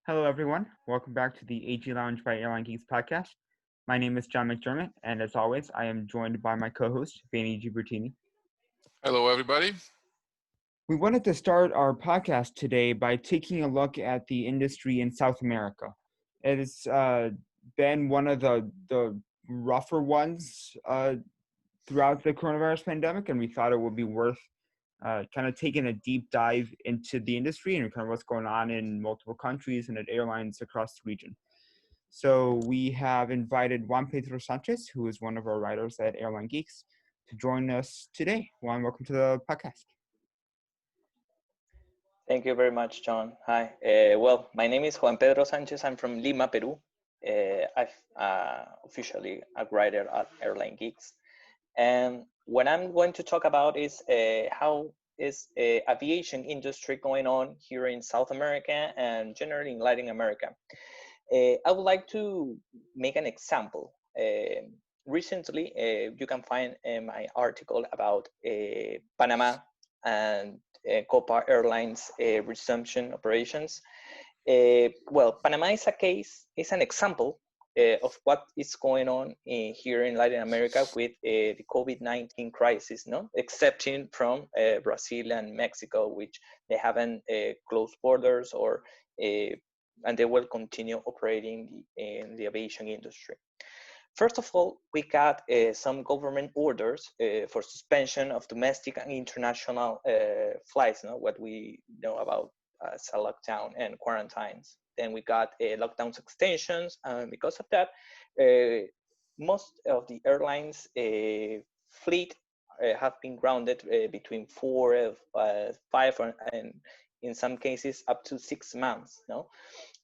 Hello, everyone. Welcome back to the AGLounge by Airline Geeks podcast. My name is John McDermott, and as always, I am joined by my co-host, Vanny Gibertini. Hello, everybody. We wanted to start our podcast today by taking a look at the industry in South America. It has been one of the rougher ones throughout the coronavirus pandemic, and we thought it would be worth kind of taking a deep dive into the industry and kind of what's going on in multiple countries and at airlines across the region. So we have invited Juan Pedro Sanchez, who is one of our writers at Airline Geeks, to join us today. Juan, welcome to the podcast. Thank you very much, John. Hi. Well, my name is Juan Pedro Sanchez. I'm from Lima, Peru. I'm officially a writer at Airline Geeks. And what I'm going to talk about is how is aviation industry going on here in South America and generally in Latin America. I would like to make an example. Recently, you can find my article about Panama and Copa Airlines resumption operations. Well, Panama is an example of what is going on here in Latin America with the COVID-19 crisis, no? Excepting from Brazil and Mexico, which they haven't closed borders and they will continue operating in the aviation industry. First of all, we got some government orders for suspension of domestic and international flights, what we know about as a lockdown and quarantines. Then we got lockdowns extensions, and because of that, most of the airlines fleet have been grounded between 4, 5, and in some cases up to 6 months, no?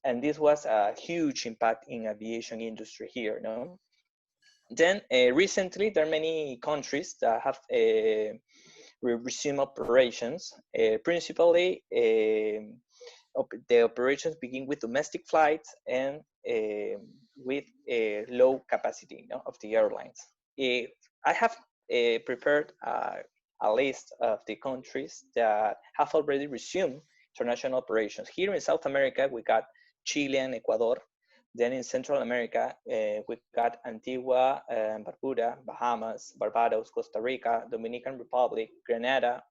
And this was a huge impact in aviation industry here, no? Then recently, there are many countries that have resumed operations. Principally, the operations begin with domestic flights and with low capacity of the airlines. I have prepared a list of the countries that have already resumed international operations. Here in South America, we got Chile and Ecuador. Then in Central America, we got Antigua and Barbuda, Bahamas, Barbados, Costa Rica, Dominican Republic, Grenada,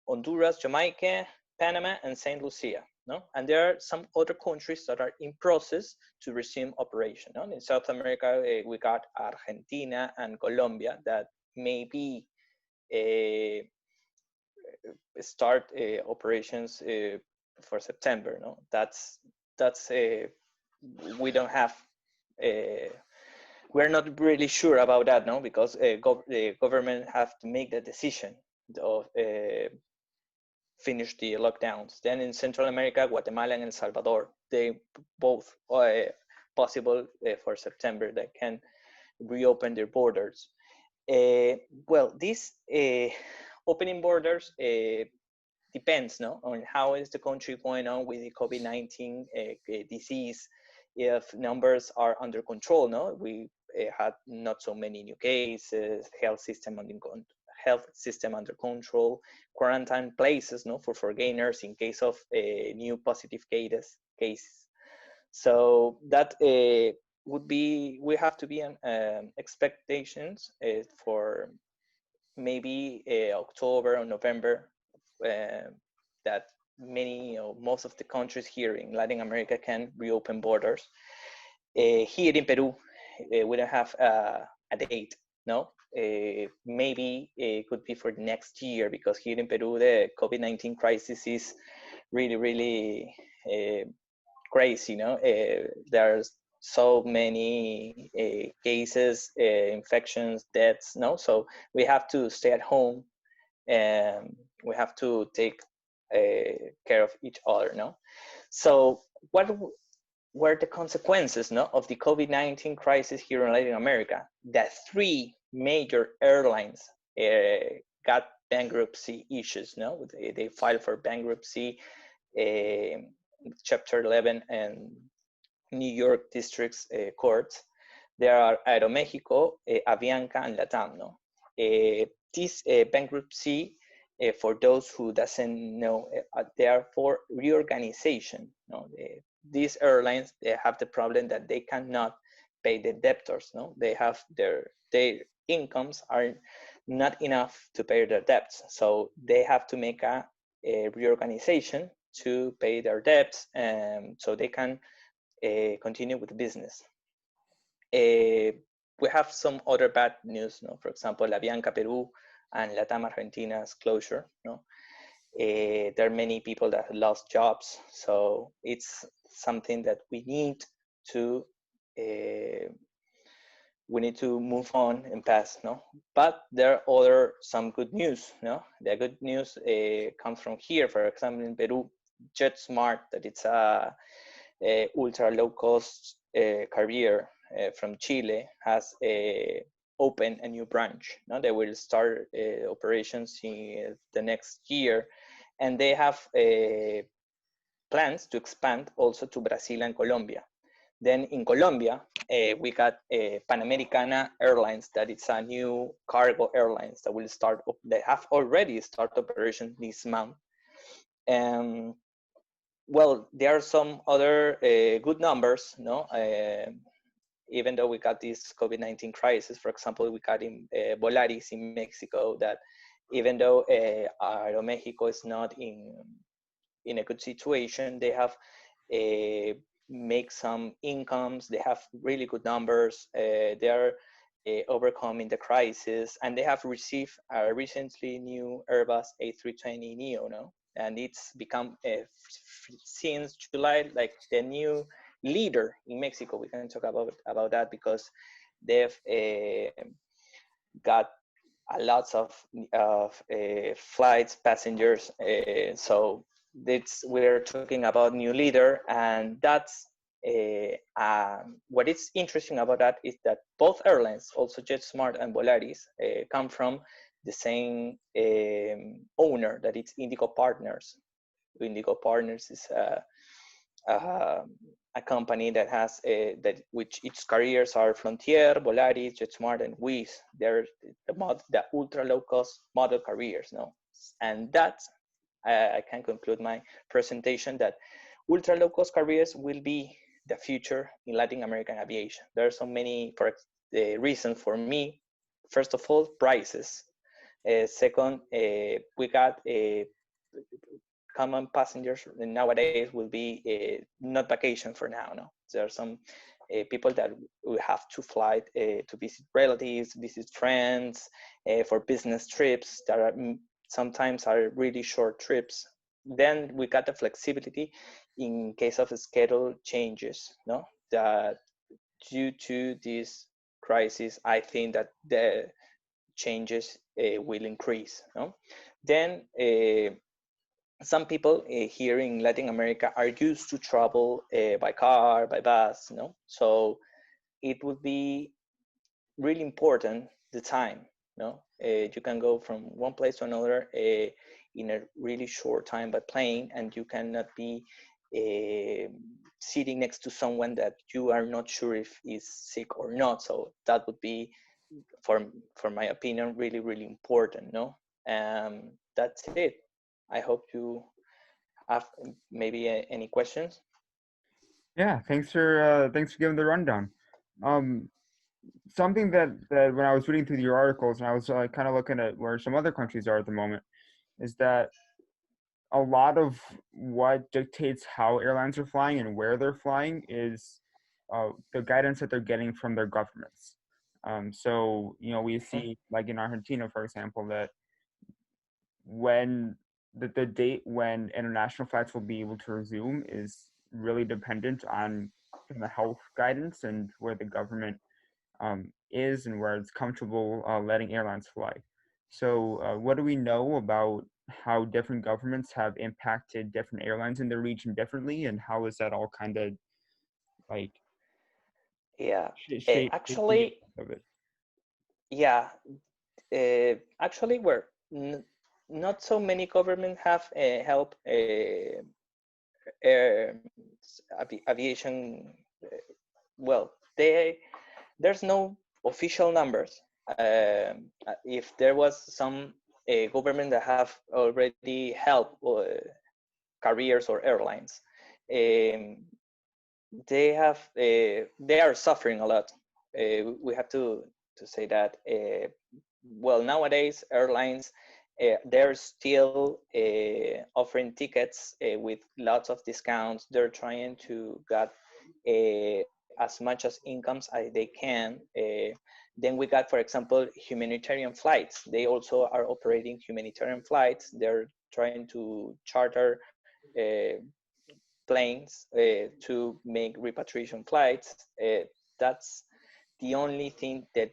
Honduras, Jamaica, Panama, and St. Lucia. No? And there are some other countries that are in process to resume operation. No? In South America, we got Argentina and Colombia that maybe start operations for September. No? That's we don't have, we're not really sure about that, no, because the government have to make the decision of finish the lockdowns. Then in Central America, Guatemala and El Salvador, they both possible for September that can reopen their borders. Well, this opening borders depends, no, on how is the country going on with the COVID-19 disease. If numbers are under control, no, we had not so many new cases, health system under control, quarantine places, no, for foreigners in case of new positive cases. So that would be, we have to be on expectations for maybe October or November that many or most of the countries here in Latin America can reopen borders. Here in Peru, we don't have a date, no? Maybe it could be for next year, because here in Peru, the COVID-19 crisis is really, really crazy, no? There's so many cases, infections, deaths, no? So we have to stay at home and we have to take care of each other, no? So what were the consequences, no, of the COVID-19 crisis here in Latin America? That 3 major airlines got bankruptcy issues, no? They filed for bankruptcy, Chapter 11 and New York District's courts. There are Aeromexico, Avianca, and LATAM, no? This bankruptcy, for those who doesn't know, they are for reorganization. No? these airlines, they have the problem that they cannot pay the debtors. No, they have their incomes are not enough to pay their debts, so they have to make a reorganization to pay their debts, so they can continue with business. We have some other bad news. No, for example, Avianca Peru and Latam Argentina's closure. No, there are many people that lost jobs, so it's something that we need to move on and pass. No, but there are some good news. No, the good news comes from here. For example, in Peru, JetSmart, that it's a ultra low cost carrier from Chile, has opened a new branch. No, they will start operations in the next year, and they have plans to expand also to Brazil and Colombia. Then in Colombia, we got Panamericana Airlines, that it's a new cargo airlines that will start. They have already started operation this month. Well, there are some other good numbers, no? Even though we got this COVID-19 crisis, for example, we got in Volaris in Mexico, that even though Aeromexico is not in a good situation, they have make some incomes, they have really good numbers, they are overcoming the crisis, and they have received a recently new Airbus A320neo, no? And it's become since July like the new leader in Mexico. We can talk about that because they've got a lots of flights, passengers. So we're talking about new leader, and that's what is interesting about that is that both airlines, also JetSmart and Volaris, come from the same owner, that it's Indigo Partners. Indigo Partners is a company that has which its carriers are Frontier, Volaris, JetSmart, and Wizz. They're the ultra low cost model carriers, no? And that's I can conclude my presentation that ultra low cost carriers will be the future in Latin American aviation. There are so many reasons for me. First of all, prices. Second, we got common passengers nowadays will be not vacation for now. No, there are some people that will have to fly to visit relatives, visit friends, for business trips that are sometimes are really short trips. Then we got the flexibility in case of schedule changes. No, that due to this crisis, I think that the changes will increase. No, then some people here in Latin America are used to travel by car, by bus. No, so it would be really important the time. No, you can go from one place to another in a really short time by plane, and you cannot be sitting next to someone that you are not sure if is sick or not. So that would be, for my opinion, really, really important. No, that's it. I hope you have maybe any questions. Yeah, thanks for giving the rundown. Something that when I was reading through your articles and I was kind of looking at where some other countries are at the moment, is that a lot of what dictates how airlines are flying and where they're flying is the guidance that they're getting from their governments. So, we see, like in Argentina, for example, that when the date when international flights will be able to resume is really dependent on the health guidance and where the government is and where it's comfortable letting airlines fly. So what do we know about how different governments have impacted different airlines in the region differently, and how is that all kind of like shape actually of it? Yeah, actually, where not so many governments have helped aviation. Well, there's no official numbers. If there was some government that have already helped carriers or airlines, they are suffering a lot. We have to say that. Well, nowadays airlines, they're still offering tickets with lots of discounts. They're trying to get as much as incomes as they can. Then we got, for example, humanitarian flights. They also are operating humanitarian flights. They're trying to charter uh, planes to make repatriation flights. That's the only thing that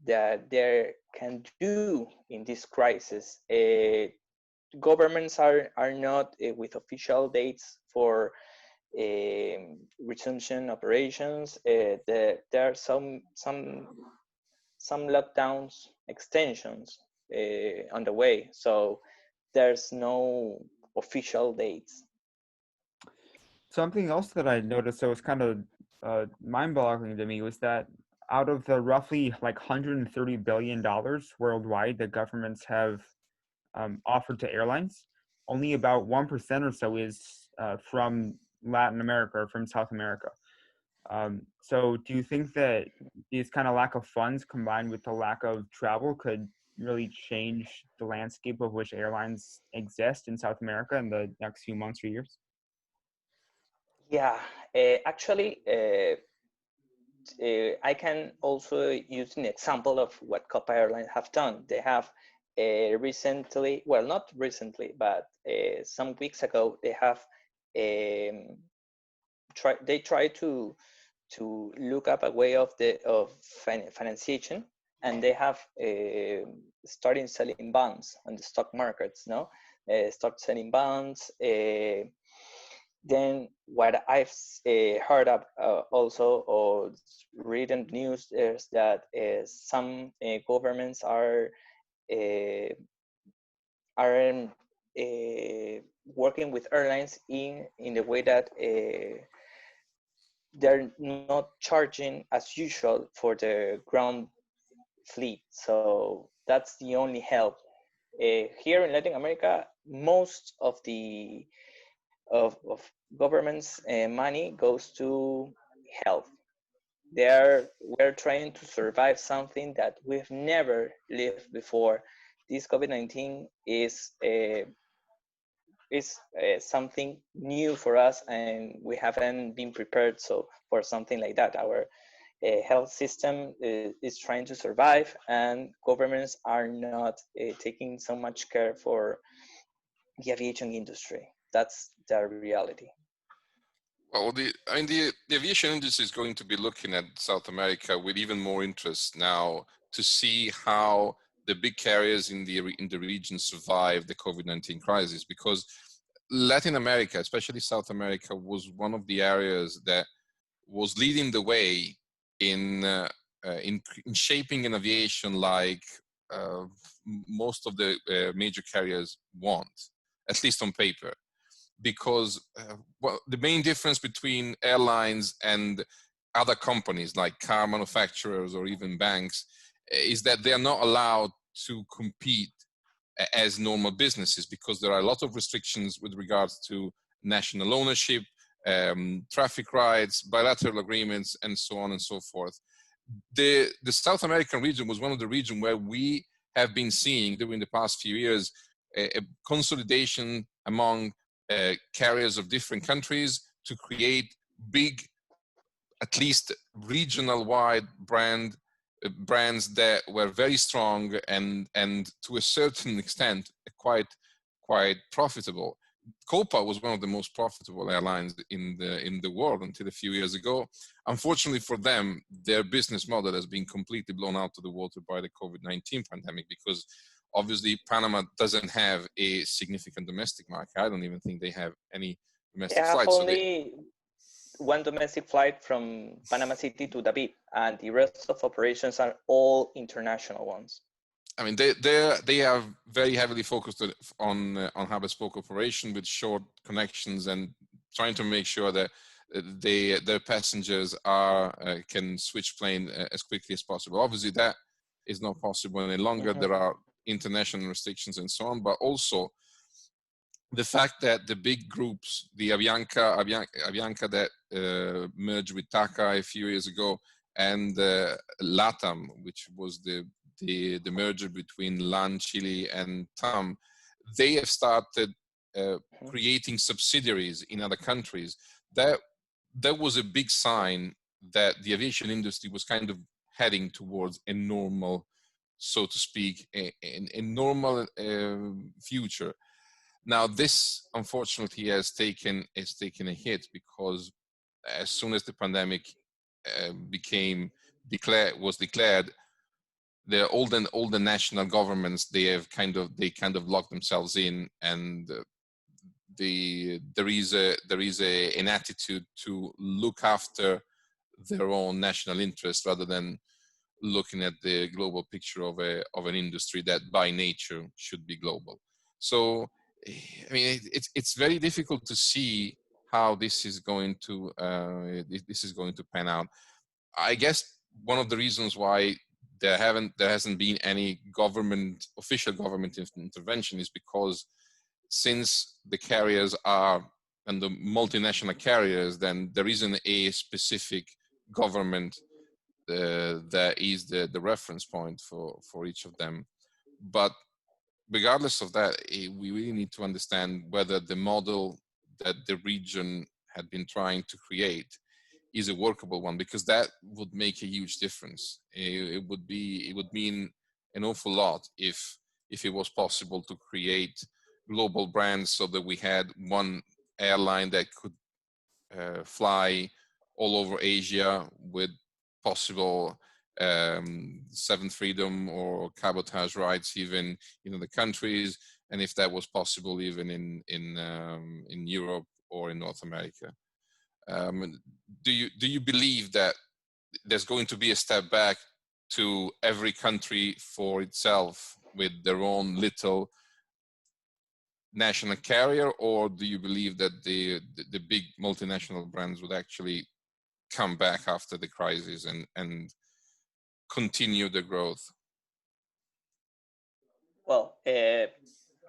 they can do in this crisis. Governments are not with official dates for resumption operations. There are some lockdowns extensions on the way, so there's no official dates. Something else that I noticed that was kind of mind-boggling to me was that out of the roughly like $130 billion worldwide that governments have offered to airlines, only about 1% or so is from Latin America or from South America. So do you think that these kind of lack of funds combined with the lack of travel could really change the landscape of which airlines exist in South America in the next few months or years? Yeah, actually, I can also use an example of what Copa Airlines have done. They have recently, well, not recently, but some weeks ago, they have tried to look up a way of financiation, and they have started selling bonds on the stock markets. No, start selling bonds. Then what I've heard of also or read in the news is that some governments are uh, working with airlines in the way that they're not charging as usual for the ground fleet. So that's the only help. Here in Latin America, most of the of government's money goes to health. We're trying to survive something that we've never lived before. This COVID-19 is something new for us, and we haven't been prepared for something like that. Our health system is trying to survive, and governments are not taking so much care for the aviation industry. That's the reality. Well, the aviation industry is going to be looking at South America with even more interest now to see how the big carriers in the region survive the COVID-19 crisis, because Latin America, especially South America, was one of the areas that was leading the way in shaping an aviation like most of the major carriers want, at least on paper. Because well, the main difference between airlines and other companies like car manufacturers or even banks is that they are not allowed to compete as normal businesses, because there are a lot of restrictions with regards to national ownership, traffic rights, bilateral agreements, and so on and so forth. The South American region was one of the regions where we have been seeing during the past few years a consolidation among carriers of different countries to create big, at least regional wide brands that were very strong and to a certain extent quite profitable. Copa was one of the most profitable airlines in the world until a few years ago. Unfortunately for them, their business model has been completely blown out of the water by the COVID-19 pandemic, because obviously Panama doesn't have a significant domestic market. I don't even think they have any They domestic have flights. only one domestic flight from Panama City to Dhabi, and the rest of operations are all international ones. I mean, they are very heavily focused on hub and spoke operation with short connections and trying to make sure that their passengers can switch plane as quickly as possible. Obviously, that is not possible any longer. There are international restrictions and so on, but also the fact that the big groups, the Avianca that merged with TACA a few years ago, and LATAM, which was the merger between LAN Chile and TAM, they have started creating subsidiaries in other countries. That was a big sign that the aviation industry was kind of heading towards a normal, so to speak, a normal future. Now, this unfortunately has taken a hit, because as soon as the pandemic was declared, all the national governments, they kind of locked themselves in, and there is an attitude to look after their own national interest rather than looking at the global picture of an industry that by nature should be global. So, I mean, it's very difficult to see how this is going to pan out. I guess one of the reasons why there hasn't been any official government intervention is because since the carriers are and the multinational carriers, then there isn't a specific government that is the reference point for each of them. But regardless of that, we really need to understand whether the model that the region had been trying to create is a workable one, because that would make a huge difference. It would mean an awful lot if it was possible to create global brands so that we had one airline that could fly all over Asia with possible seventh freedom or cabotage rights even in other countries, and if that was possible even in Europe or in North America. Do you believe that there's going to be a step back to every country for itself with their own little national carrier, or do you believe that the big multinational brands would actually come back after the crisis and continue the growth? Well,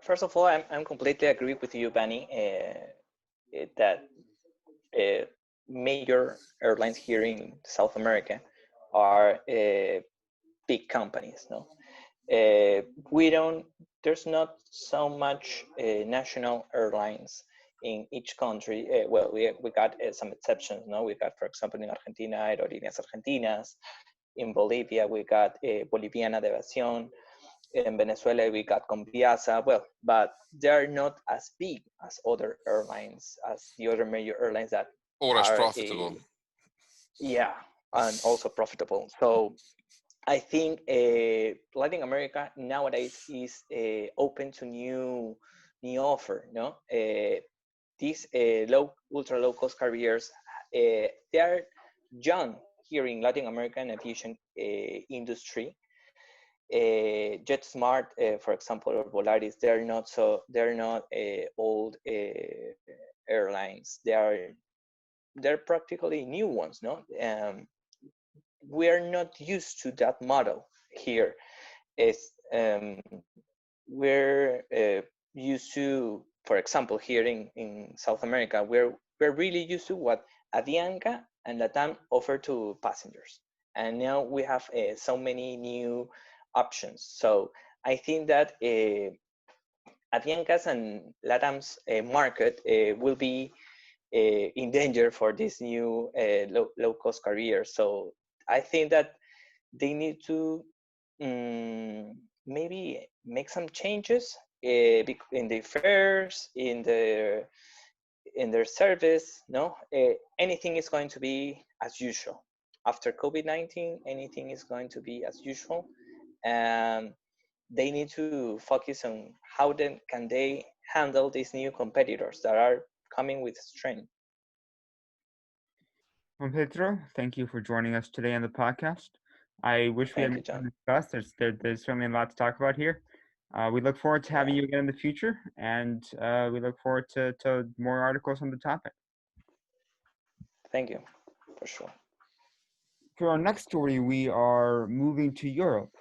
first of all, I'm completely agree with you, Benny, that major airlines here in South America are big companies. No, there's not so much national airlines in each country. Well, we got some exceptions. No, we got, for example, in Argentina, Aerolíneas Argentinas. In Bolivia, we got Boliviana de Aviación. In Venezuela, we got Conviasa. Well, but they're not as big as other airlines, as the other major airlines that or as profitable. Yeah, and also profitable. So I think Latin America nowadays is open to new offer. No, these ultra low cost carriers, they are young here in Latin American aviation industry. JetSmart, for example, or Volaris, they're not old airlines. They're practically new ones. No, we are not used to that model here. We're used to, for example, here in South America, we're really used to what Avianca and LATAM offer to passengers. And now we have so many new options. So I think that Avianca's and LATAM's market will be in danger for this new low-cost carrier. So I think that they need to maybe make some changes in the fares, in their service. No, anything is going to be as usual after COVID-19. Anything is going to be as usual, and they need to focus on how then can they handle these new competitors that are coming with strength. Well, Pedro, thank you for joining us today on the podcast. I wish we had more to discuss. There's certainly a lot to talk about here. We look forward to having you again in the future, and we look forward to more articles on the topic. Thank you, for sure. For our next story, we are moving to Europe.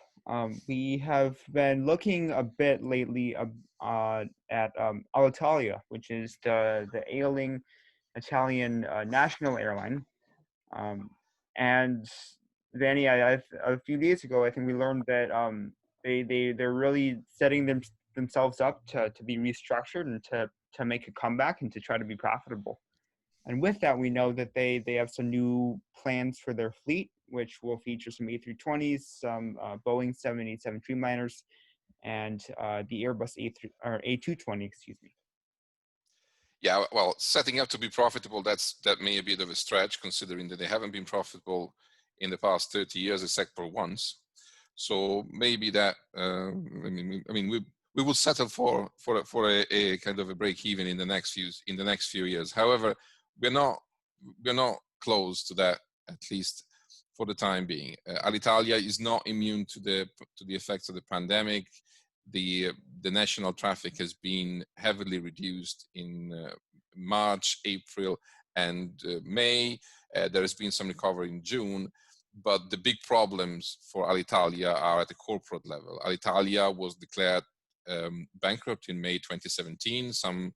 We have been looking a bit lately at Alitalia, which is the ailing Italian national airline. And Vanny, a few days ago, I think we learned that they're really setting themselves up to be restructured and to make a comeback and to try to be profitable. And with that, we know that they have some new plans for their fleet, which will feature some A320s, some Boeing 787 Dreamliners, and the Airbus A220, excuse me. Yeah, well, setting up to be profitable, that may be a bit of a stretch, considering that they haven't been profitable in the past 30 years, except for once. So maybe that we will settle for a kind of a break even in the next few years. However, we're not close to that, at least for the time being. Alitalia is not immune to the effects of the pandemic. The national traffic has been heavily reduced in March, April, and May. There has been some recovery in June, but the big problems for Alitalia are at the corporate level. Alitalia was declared bankrupt in May 2017. Some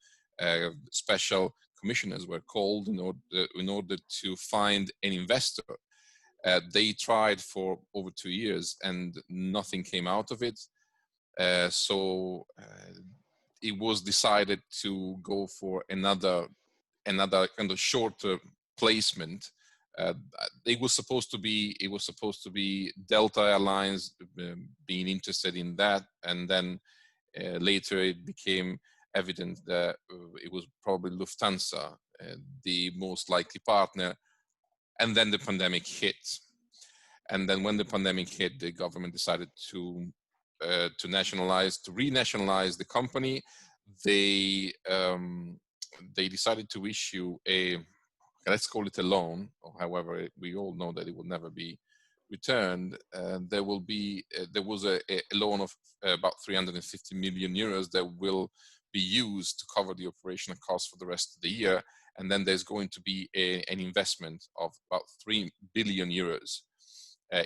special commissioners were called in order to find an investor. They tried for over 2 years and nothing came out of it. So it was decided to go for another kind of shorter placement. It was supposed to be Delta Airlines being interested in that, and then later it became evident that it was probably Lufthansa, the most likely partner. And then the pandemic hit. And then when the pandemic hit, the government decided to renationalize the company. They decided to issue let's call it a loan, or however, we all know that it will never be returned. There was a loan of about 350 million euros that will be used to cover the operational costs for the rest of the year. And then there's going to be an investment of about 3 billion euros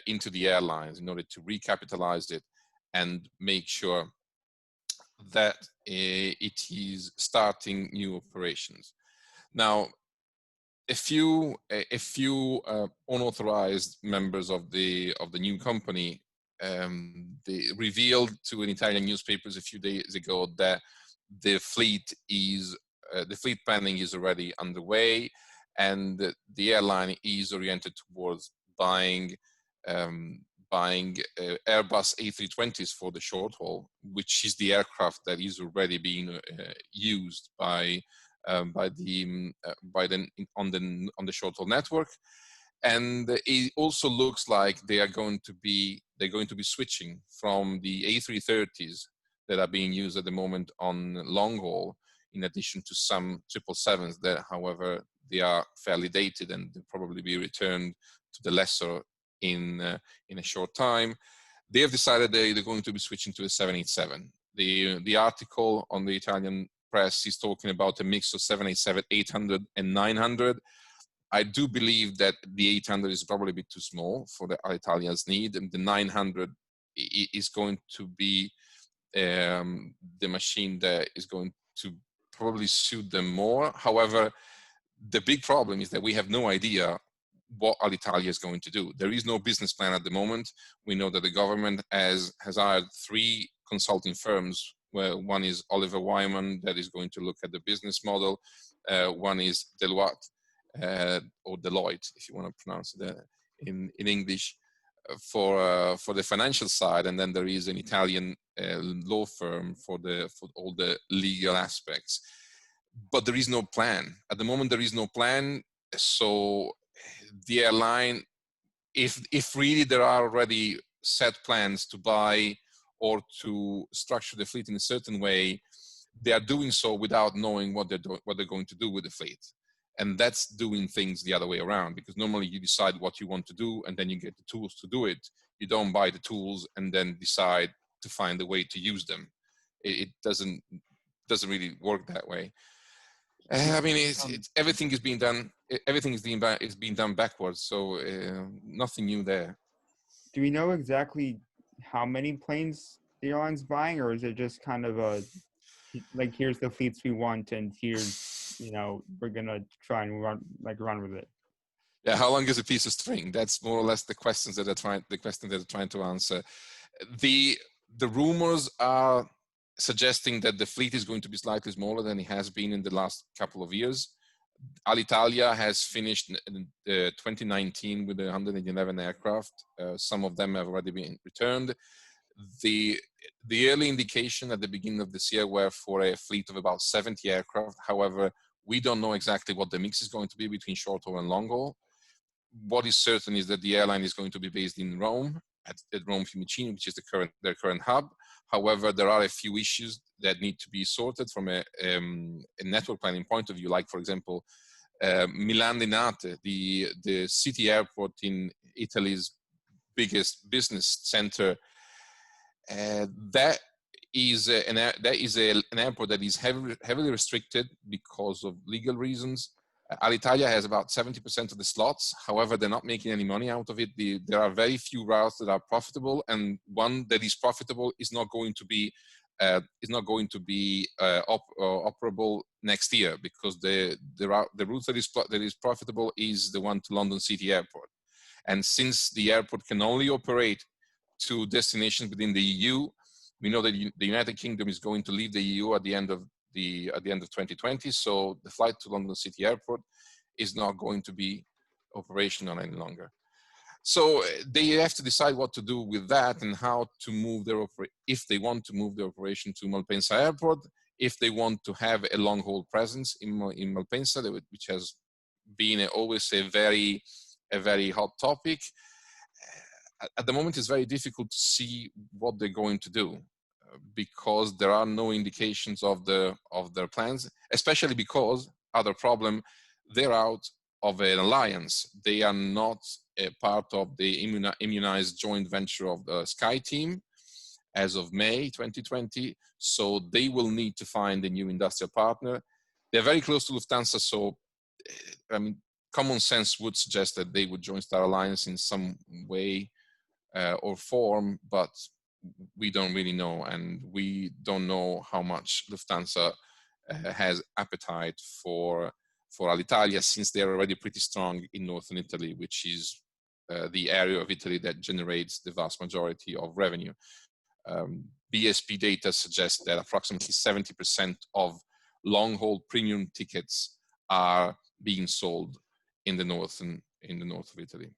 into the airlines in order to recapitalize it and make sure that it is starting new operations. Now, a few unauthorized members of the new company they revealed to an Italian newspapers a few days ago that the fleet planning is already underway, and the airline is oriented towards buying Airbus A320s for the short haul, which is the aircraft that is already being used on the short haul network. And it also looks like they're going to be switching from the A330s that are being used at the moment on long haul, in addition to some 777s that, however, they are fairly dated and they'll probably be returned to the lessor in a short time. They have decided they're going to be switching to a 787. The article on the Italian press is talking about a mix of 787, 800, and 900. I do believe that the 800 is probably a bit too small for the Italians' need, and the 900 is going to be the machine that is going to probably suit them more. However, the big problem is that we have no idea what Alitalia is going to do. There is no business plan at the moment. We know that the government has hired 3 consulting firms, where one is Oliver Wyman, that is going to look at the business model. One is Deloitte, or Deloitte, if you want to pronounce it in English, for the financial side, and then there is an Italian law firm for all the legal aspects. But there is no plan at the moment. There is no plan. So the airline, if really there are already set plans to buy or to structure the fleet in a certain way, they are doing so without knowing what they're going to do with the fleet. And that's doing things the other way around, because normally you decide what you want to do and then you get the tools to do it. You don't buy the tools and then decide to find a way to use them. It doesn't really work that way. I mean, everything is being done. Everything is being done backwards. So nothing new there. Do we know exactly how many planes the airline's buying, or is it just kind of a like here's the fleets we want, and here's, you know, we're gonna try and run with it. Yeah, how long is a piece of string? That's more or less the question that they're trying to answer. The rumors are suggesting that the fleet is going to be slightly smaller than it has been in the last couple of years. Alitalia has finished 2019 with 111 aircraft. Some of them have already been returned. The early indication at the beginning of this year were for a fleet of about 70 aircraft. However, we don't know exactly what the mix is going to be between short haul and long haul. What is certain is that the airline is going to be based in Rome, at Rome Fiumicino, which is their current hub. However, there are a few issues that need to be sorted from a network planning point of view, like, for example, Milan Linate, the city airport in Italy's biggest business center. That is an airport that is heavily restricted because of legal reasons. Alitalia has about 70% of the slots. However, they're not making any money out of it. There are very few routes that are profitable, and one that is profitable is not going to be operable next year, because the route that is profitable is the one to London City Airport. And since the airport can only operate to destinations within the EU, we know that the United Kingdom is going to leave the EU at the end of 2020. So the flight to London City Airport is not going to be operational any longer. So they have to decide what to do with that and how to move if they want to move their operation to Malpensa Airport, if they want to have a long haul presence in Malpensa, which has been always a very hot topic. At the moment, it's very difficult to see what they're going to do, because there are no indications of their plans, especially because, other problem, they're out of an alliance. They are not a part of the immunized joint venture of the Sky team as of May 2020. So they will need to find a new industrial partner. They're very close to Lufthansa, so I mean, common sense would suggest that they would join Star Alliance in some way or form, but we don't really know, and we don't know how much Lufthansa has appetite for Alitalia, since they're already pretty strong in northern Italy, which is the area of Italy that generates the vast majority of revenue. BSP data suggests that approximately 70% of long-haul premium tickets are being sold in the north of Italy.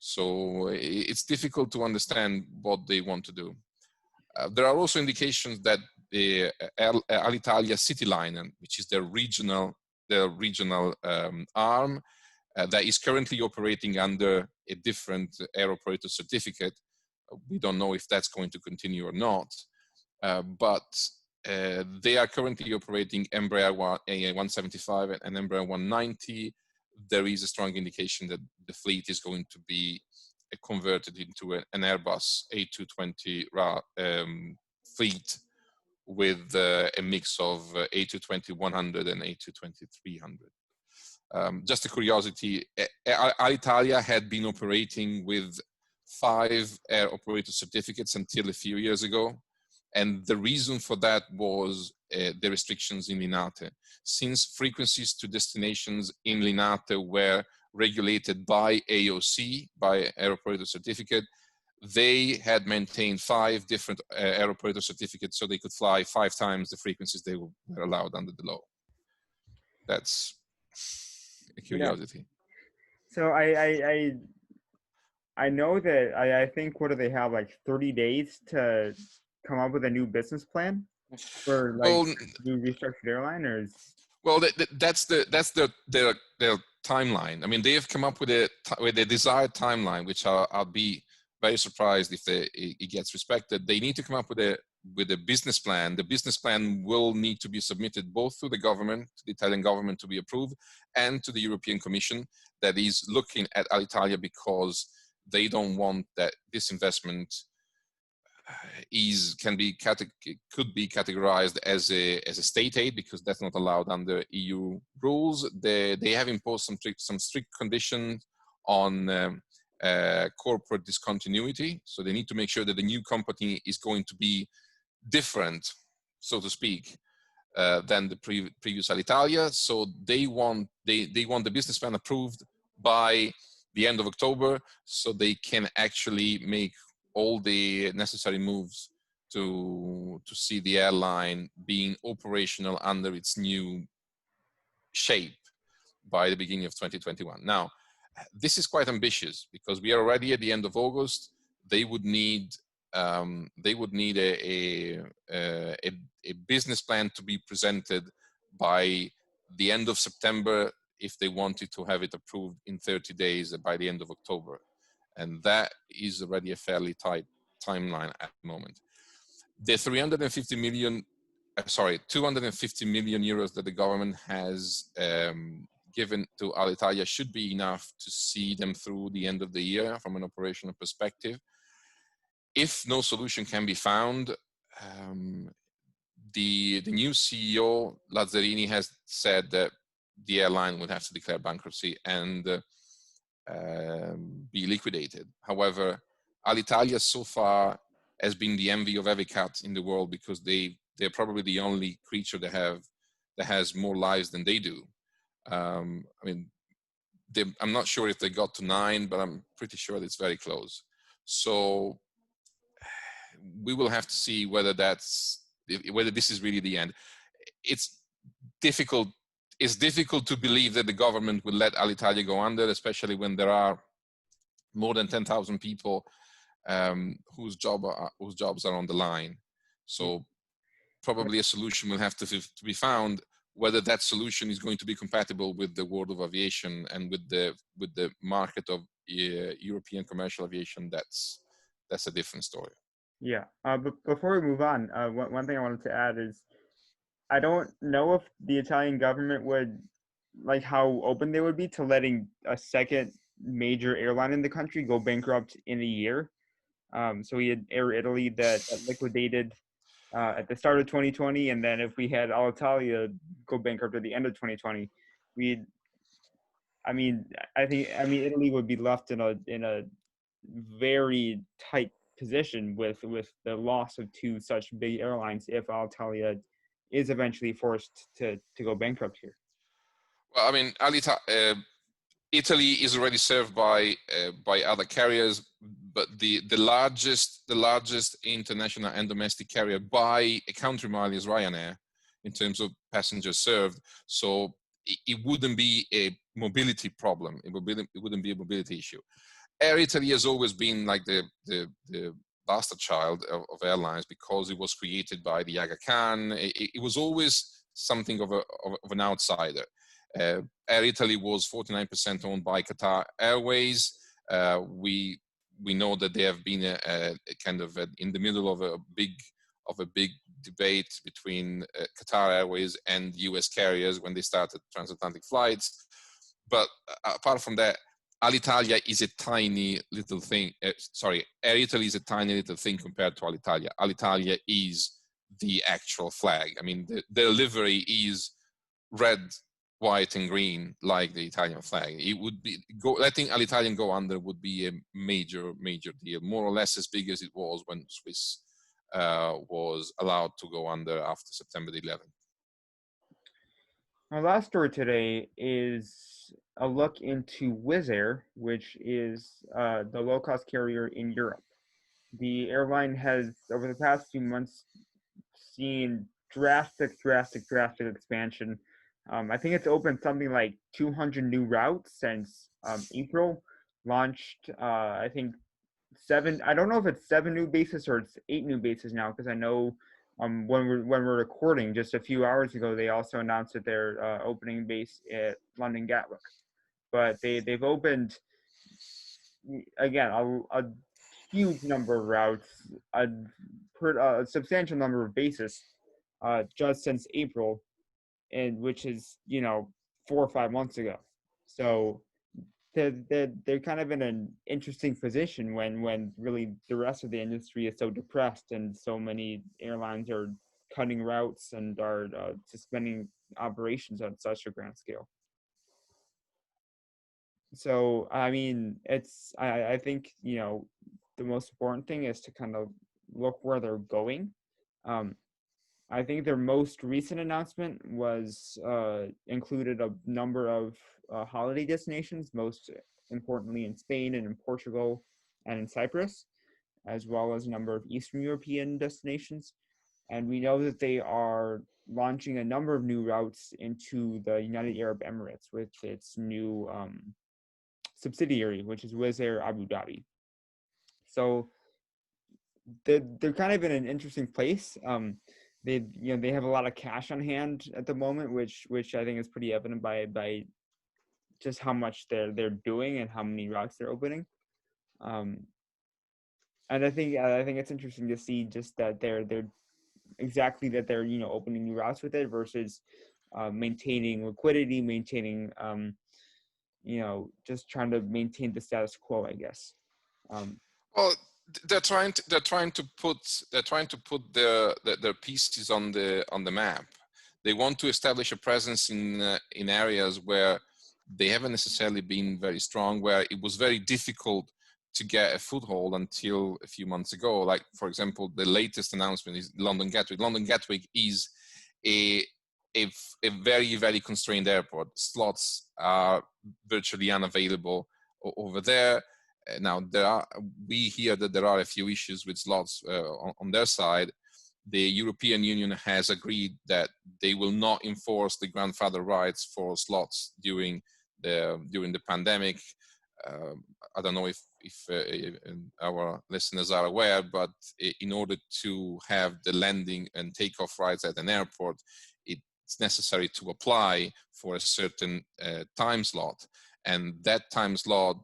So it's difficult to understand what they want to do. There are also indications that the Alitalia Cityliner, which is their regional arm, that is currently operating under a different air operator certificate. We don't know if that's going to continue or not, but they are currently operating Embraer 175 and Embraer 190. There is a strong indication that the fleet is going to be converted into an Airbus A220 fleet with a mix of A220-100 and A220-300. Just a curiosity, Alitalia had been operating with 5 air operator certificates until a few years ago. And the reason for that was the restrictions in Linate. Since frequencies to destinations in Linate were regulated by AOC, by Air Operator Certificate, they had maintained 5 different air operator certificates, so they could fly 5 times the frequencies they were allowed under the law. That's a curiosity. Yeah. So I know that I think, what do they have, like 30 days to come up with a new business plan for new restructured airline, or is... Well, that's their timeline. I mean, they have come up with a desired timeline, which I'll be very surprised if it gets respected. They need to come up with a business plan. The business plan will need to be submitted both to the government, to the Italian government, to be approved, and to the European Commission, that is looking at Alitalia, because they don't want that this investment could be categorized as a state aid, because that's not allowed under EU rules. They have imposed some strict conditions on corporate discontinuity. So they need to make sure that the new company is going to be different so to speak, than the previous Alitalia. So they want the business plan approved by the end of October, so they can actually make all the necessary moves to see the airline being operational under its new shape by the beginning of 2021. Now, this is quite ambitious because we are already at the end of August. They would need a business plan to be presented by the end of September if they wanted to have it approved in 30 days by the end of October. And that is already a fairly tight timeline at the moment. The 250 million euros that the government has given to Alitalia should be enough to see them through the end of the year from an operational perspective. If no solution can be found, the new CEO, Lazzarini, has said that the airline would have to declare bankruptcy and be liquidated. However, Alitalia so far has been the envy of every cat in the world because they're probably the only creature that has more lives than they do. I mean, I'm not sure if they got to 9, but I'm pretty sure it's very close. So we will have to see whether this is really the end. It's difficult to believe that the government will let Alitalia go under, especially when there are more than 10,000 people whose jobs are on the line. So probably a solution will have to be found. Whether that solution is going to be compatible with the world of aviation and with the market of European commercial aviation, that's a different story. Yeah, but before we move on, one thing I wanted to add is I don't know if the Italian government would, like, how open they would be to letting a second major airline in the country go bankrupt in a year. So we had Air Italy that liquidated at the start of 2020, and then if we had Alitalia go bankrupt at the end of 2020, I mean, Italy would be left in a very tight position with the loss of two such big airlines if Alitalia is eventually forced to go bankrupt here. Well, I mean, Italy is already served by other carriers, but the largest international and domestic carrier by a country mile is Ryanair in terms of passengers served. So it wouldn't be a mobility problem. It wouldn't be a mobility issue. Air Italy has always been like the bastard child of airlines because it was created by the Aga Khan. It was always something of an outsider. Air Italy was 49% owned by Qatar Airways. We know that they have been a kind of in the middle of a big debate between Qatar Airways and US carriers when they started transatlantic flights. But apart from that, Alitalia is a tiny little thing. Air Italy is a tiny little thing compared to Alitalia. Alitalia is the actual flag. I mean, the livery is red, white, and green, like the Italian flag. It would be letting Alitalia go under would be a major deal, more or less as big as it was when Swiss was allowed to go under after September the 11th. Our last story today is a look into Wizz Air, which is the low-cost carrier in Europe. The airline has, over the past few months, seen drastic expansion. I think it's opened something like 200 new routes since April. Launched, I think, 7. I don't know if it's 7 new bases or it's 8 new bases now, because I know when we're recording just a few hours ago, they also announced that they're opening base at London Gatwick. But they've opened, again, a huge number of routes, a substantial number of bases just since April, and which is 4 or 5 months ago. So they're kind of in an interesting position when really the rest of the industry is so depressed and so many airlines are cutting routes and are suspending operations on such a grand scale. So I mean, I think the most important thing is to kind of look where they're going. I think their most recent announcement was included a number of holiday destinations, most importantly in Spain and in Portugal and in Cyprus, as well as a number of Eastern European destinations. And we know that they are launching a number of new routes into the United Arab Emirates with its new subsidiary, which is Wizz Air Abu Dhabi. So they're kind of in an interesting place. They have a lot of cash on hand at the moment, which I think is pretty evident by just how much they're doing and how many routes they're opening. And I think it's interesting to see just that they're exactly that they're opening new routes with it versus maintaining liquidity, maintaining just trying to maintain the status quo, I guess. Well, they're trying to put their pieces on the map. They want to establish a presence in areas where they haven't necessarily been very strong, where it was very difficult to get a foothold until a few months ago. Like, for example, the latest announcement is London Gatwick. London Gatwick is a very, very constrained airport. Slots are virtually unavailable over there. Now, we hear that there are a few issues with slots on their side. The European Union has agreed that they will not enforce the grandfather rights for slots during the pandemic. I don't know if our listeners are aware, but in order to have the landing and takeoff rights at an airport, it's necessary to apply for a certain time slot, and that time slot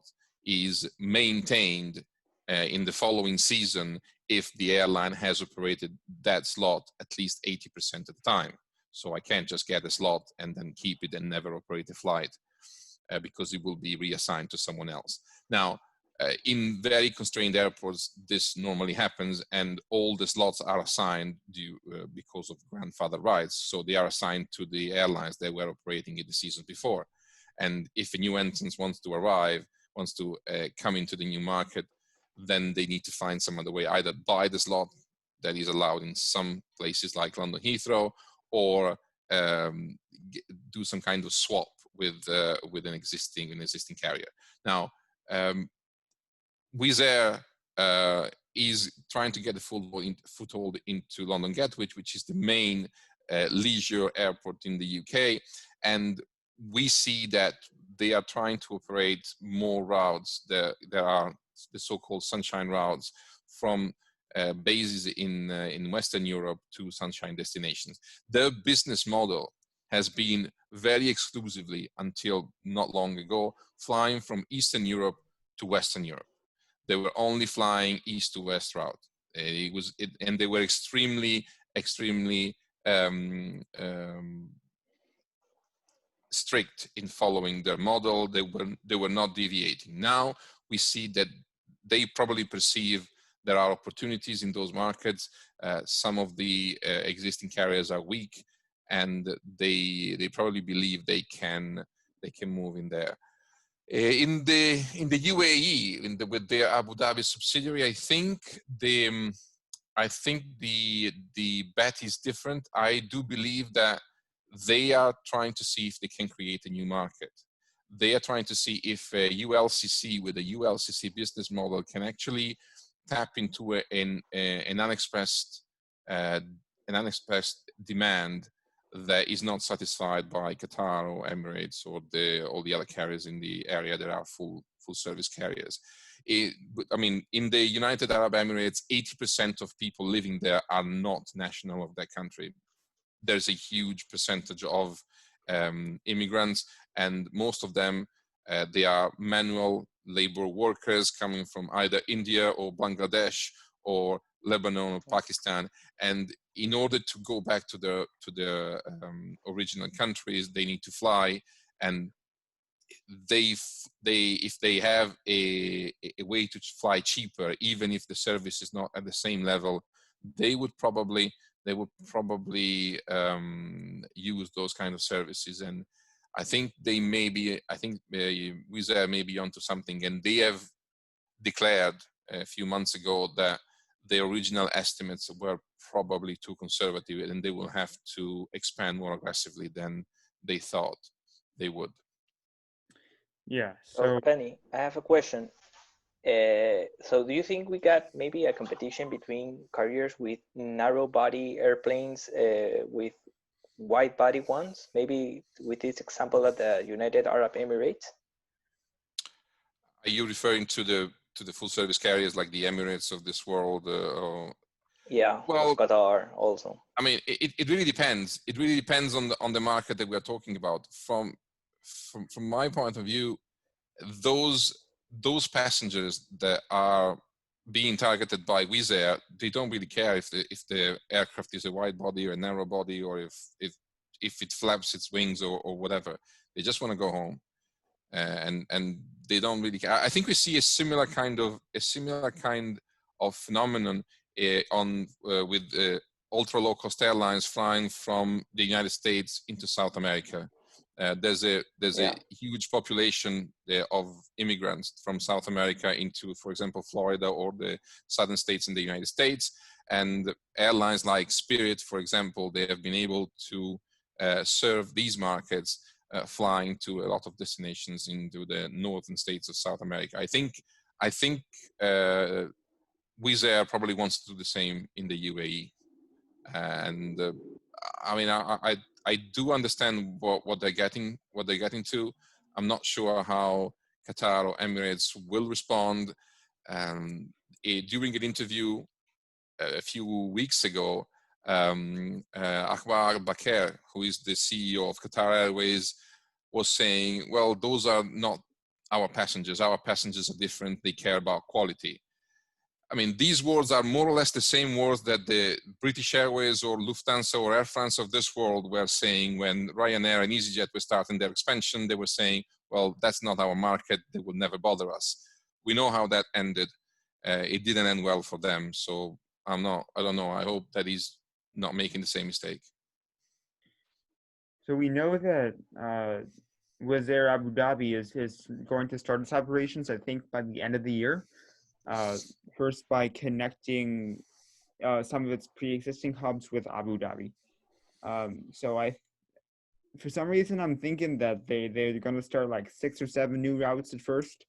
is maintained in the following season if the airline has operated that slot at least 80% of the time. So I can't just get a slot and then keep it and never operate a flight because it will be reassigned to someone else. Now, in very constrained airports, this normally happens, and all the slots are assigned because of grandfather rights. So they are assigned to the airlines that were operating it the season before. And if a new entrant wants to come into the new market, then they need to find some other way, either buy the slot that is allowed in some places like London Heathrow, or do some kind of swap with an existing carrier. Now, Wizz Air is trying to get a foothold into London Gatwick, which is the main leisure airport in the UK, and we see that they are trying to operate more routes. There are the so-called sunshine routes from bases in Western Europe to sunshine destinations. Their business model has been very exclusively, until not long ago, flying from Eastern Europe to Western Europe. They were only flying east to west route. And they were extremely strict in following their model. They were not deviating. Now we see that they probably perceive there are opportunities in those markets. Some of the existing carriers are weak, and they probably believe they can move in there. In the UAE, with their Abu Dhabi subsidiary, I think the bet is different. I do believe that they are trying to see if they can create a new market. They are trying to see if a ULCC with a ULCC business model can actually tap into an unexpressed demand that is not satisfied by Qatar or Emirates or all the other carriers in the area that are full service carriers. I mean, in the United Arab Emirates, 80% of people living there are not national of that country. There's a huge percentage of immigrants, and most of them, they are manual labor workers coming from either India or Bangladesh or Lebanon or Pakistan. And in order to go back to their original countries, they need to fly. And if they have a way to fly cheaper, even if the service is not at the same level, they would probably use those kind of services. And I think Wizz Air may be onto something, and they have declared a few months ago that the original estimates were probably too conservative, and they will have to expand more aggressively than they thought they would. Yeah. Well, So Penny, I have a question. So do you think we got maybe a competition between carriers with narrow body airplanes with wide body ones? Maybe with this example at the United Arab Emirates? Are you referring to the full service carriers like the Emirates of this world? Yeah, of Well, Qatar also. I mean, it really depends. It really depends on the market that we are talking about. From my point of view, those passengers that are being targeted by Wizz Air, they don't really care if the aircraft is a wide body or a narrow body, or if it flaps its wings or whatever. They just want to go home, and they don't really care. I think we see a similar kind of phenomenon with ultra low cost airlines flying from the United States into South America. There's a huge population of immigrants from South America into, for example, Florida or the southern states in the United States. And airlines like Spirit, for example, they have been able to serve these markets, flying to a lot of destinations into the northern states of South America. I think Wizz Air probably wants to do the same in the UAE. And I mean, I do understand what they're getting to. I'm not sure how Qatar or Emirates will respond. During an interview a few weeks ago, Akbar Bakr, who is the CEO of Qatar Airways, was saying, well, those are not our passengers. Our passengers are different. They care about quality. I mean, these words are more or less the same words that the British Airways or Lufthansa or Air France of this world were saying when Ryanair and EasyJet were starting their expansion. They were saying, well, that's not our market. They will never bother us. We know how that ended. It didn't end well for them. So I don't know. I hope that he's not making the same mistake. So we know that Wizz Air Abu Dhabi is going to start its operations, I think, by the end of the year. First by connecting some of its pre-existing hubs with Abu Dhabi. So for some reason, I'm thinking that they're going to start like 6 or 7 new routes at first,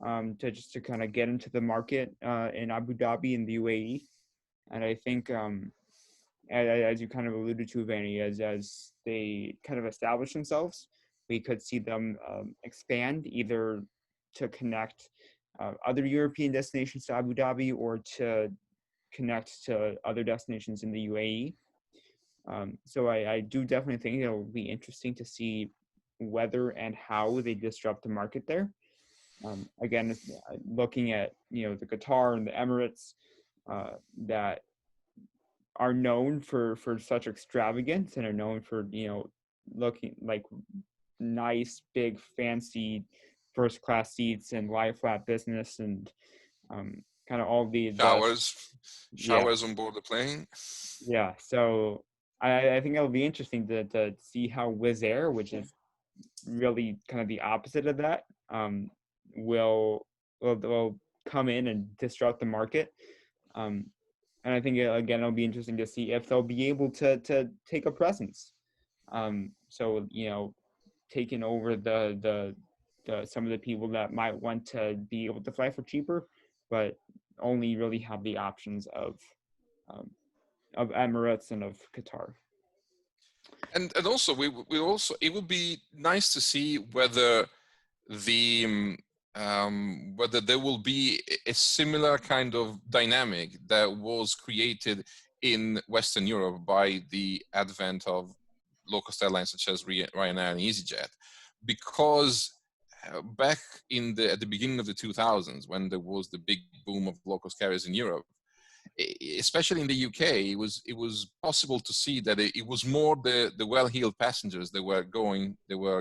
to kind of get into the market in Abu Dhabi and the UAE. And I think, as you kind of alluded to, Vanny, as they kind of establish themselves, we could see them expand either to connect other European destinations to Abu Dhabi or to connect to other destinations in the UAE. So I do definitely think it'll be interesting to see whether and how they disrupt the market there. Again, looking at the Qatar and the Emirates that are known for such extravagance and are known for looking like nice, big, fancy first class seats and lie flat business and kind of all the showers on board the plane. Yeah, so I think it'll be interesting to see how Wizz Air, which is really kind of the opposite of that, will come in and disrupt the market. And I think again it'll be interesting to see if they'll be able to take a presence. So taking over the some of the people that might want to be able to fly for cheaper, but only really have the options of Emirates and of Qatar. And also it would be nice to see whether whether there will be a similar kind of dynamic that was created in Western Europe by the advent of low-cost airlines such as Ryanair and EasyJet, because back at the beginning of the 2000s, when there was the big boom of low-cost carriers in Europe, especially in the UK, it was possible to see that it was more the well-heeled passengers they were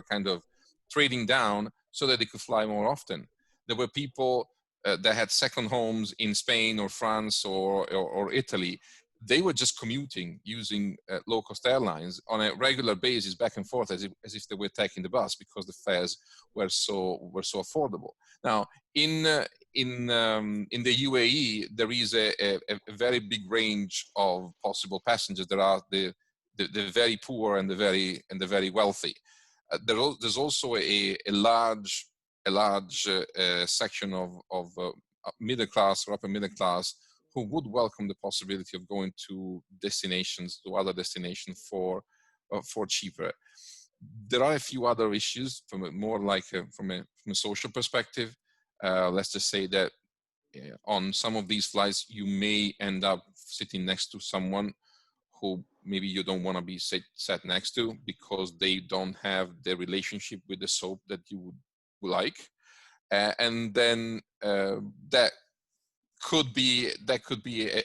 kind of trading down so that they could fly more often. There were people that had second homes in Spain or France or Italy. They were just commuting using low-cost airlines on a regular basis back and forth as if they were taking the bus because the fares were so affordable. Now, in in the UAE, there is a very big range of possible passengers. There are the very poor and the very wealthy. There's also a large section of middle class or upper middle class who would welcome the possibility of going to other destinations for cheaper. There are a few other issues from a social perspective. Let's just say that on some of these flights, you may end up sitting next to someone who maybe you don't want to be sat next to because they don't have the relationship with the soap that you would like. And then that could be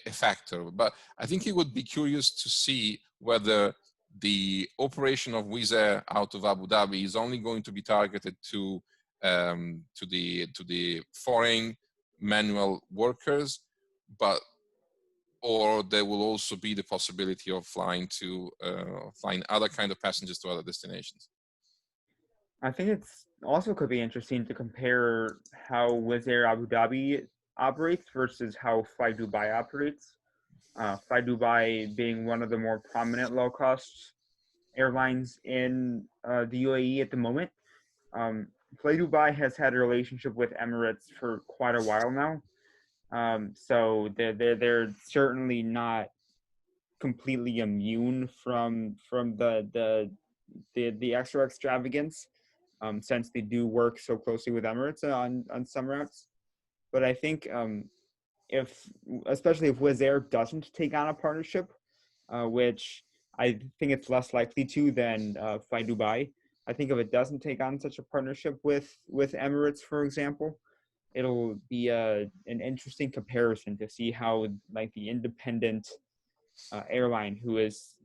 a factor. But I think it would be curious to see whether the operation of Wizz Air out of Abu Dhabi is only going to be targeted to the foreign manual workers, or there will also be the possibility of flying other kind of passengers to other destinations. I think it's also could be interesting to compare how Wizz Air Abu Dhabi operates versus how Fly Dubai operates. Fly Dubai being one of the more prominent low-cost airlines in the UAE at the moment. Fly Dubai has had a relationship with Emirates for quite a while now, so they're certainly not completely immune from the extra extravagance, since they do work so closely with Emirates on some routes. But I think especially if Wizz Air doesn't take on a partnership, which I think it's less likely to than Fly Dubai. I think if it doesn't take on such a partnership with Emirates, for example, it'll be an interesting comparison to see how like the independent airline who is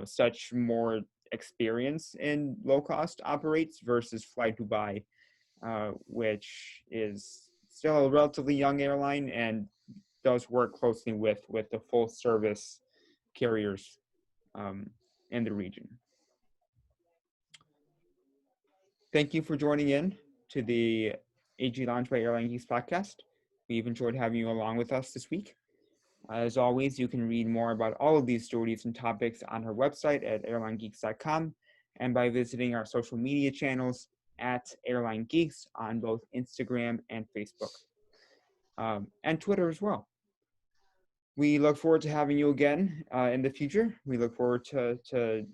such more experience in low cost operates versus Fly Dubai, which is still a relatively young airline and does work closely with the full service carriers in the region. Thank you for joining in to the AGLounge by Airline Geeks podcast. We've enjoyed having you along with us this week. As always, you can read more about all of these stories and topics on our website at AirlineGeeks.com and by visiting our social media channels at AirlineGeeks on both Instagram and Facebook, and Twitter as well. We look forward to having you again in the future. We look forward to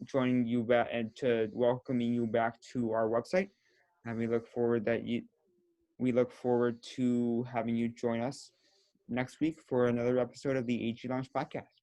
joining you back and to welcoming you back to our website. And we look forward to having you join us next week for another episode of the AGLounge podcast.